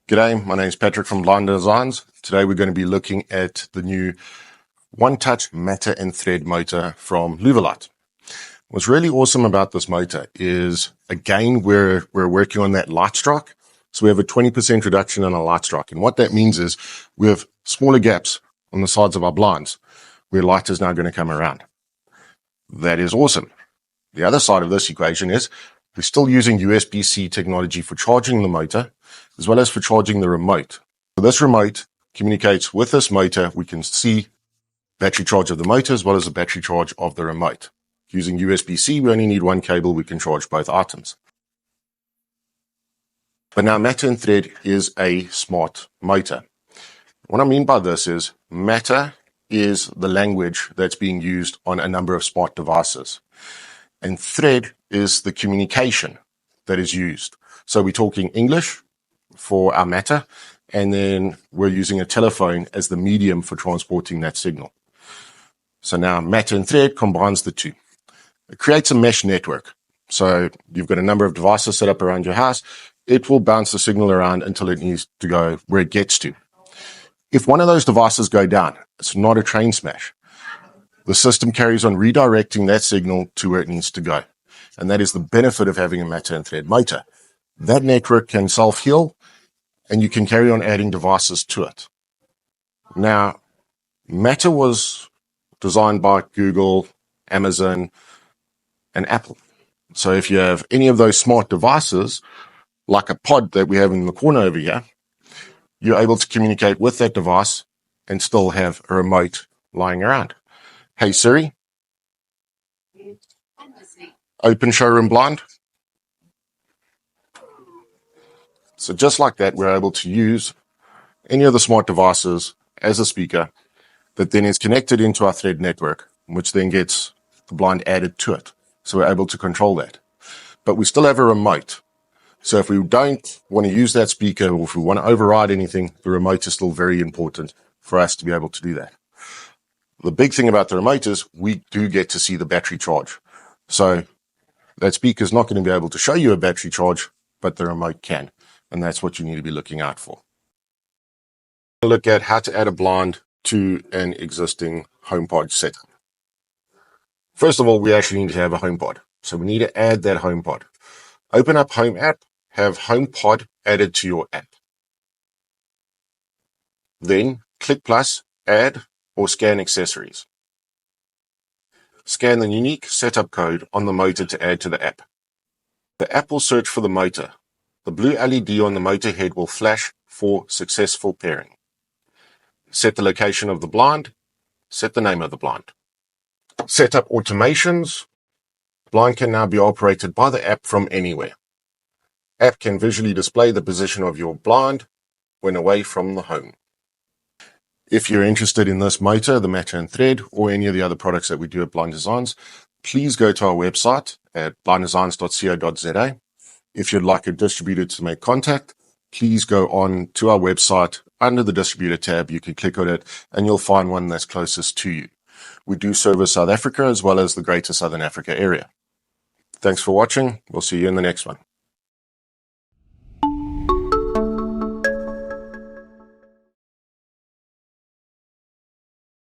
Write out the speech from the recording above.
G'day, my name is Patrick from Blind Designs. Today we're going to be looking at the new One Touch Matter and Thread motor from Louvolite. What's really awesome about this motor is, again, we're working on that light strike. So we have a 20% reduction in our light strike. And what that means is we have smaller gaps on the sides of our blinds where light is now going to come around. That is awesome. The other side of this equation is we're still using USB-C technology for charging the motor, as well as for charging the remote. So this remote communicates with this motor. We can see battery charge of the motor as well as the battery charge of the remote. Using USB-C, we only need one cable. We can charge both items. But now Matter and Thread is a smart motor. What I mean by this is Matter is the language that's being used on a number of smart devices. And Thread is the communication that is used. So we're talking English for our Matter, and then we're using a telephone as the medium for transporting that signal. So now Matter and Thread combines the two. It creates a mesh network. So you've got a number of devices set up around your house. It will bounce the signal around until it needs to go where it gets to. If one of those devices go down, it's not a train smash. The system carries on redirecting that signal to where it needs to go. And that is the benefit of having a Matter and Thread motor. That network can self-heal, and you can carry on adding devices to it. Now, Matter was designed by Google, Amazon, and Apple. So if you have any of those smart devices, like a pod that we have in the corner over here, you're able to communicate with that device and still have a remote lying around. Hey Siri, open showroom blind. So just like that, we're able to use any of the smart devices as a speaker that then is connected into our Thread network, which then gets the blind added to it. So we're able to control that. But we still have a remote. So if we don't want to use that speaker, or if we want to override anything, the remote is still very important for us to be able to do that. The big thing about the remote is we do get to see the battery charge. So that speaker is not going to be able to show you a battery charge, but the remote can. And that's what you need to be looking out for. Look at how to add a blind to an existing HomePod setup. First of all, we actually need to have a HomePod. So we need to add that HomePod. Open up Home app, have HomePod added to your app. Then click plus, add, or scan accessories. Scan the unique setup code on the motor to add to the app. The app will search for the motor. The blue LED on the motor head will flash for successful pairing. Set the location of the blind. Set the name of the blind. Set up automations. Blind can now be operated by the app from anywhere. App can visually display the position of your blind when away from the home. If you're interested in this motor, the Matter and Thread, or any of the other products that we do at Blind Designs, please go to our website at blinddesigns.co.za. If you'd like a distributor to make contact, please go on to our website. Under the distributor tab, you can click on it and you'll find one that's closest to you. We do service South Africa as well as the Greater Southern Africa area. Thanks for watching. We'll see you in the next one.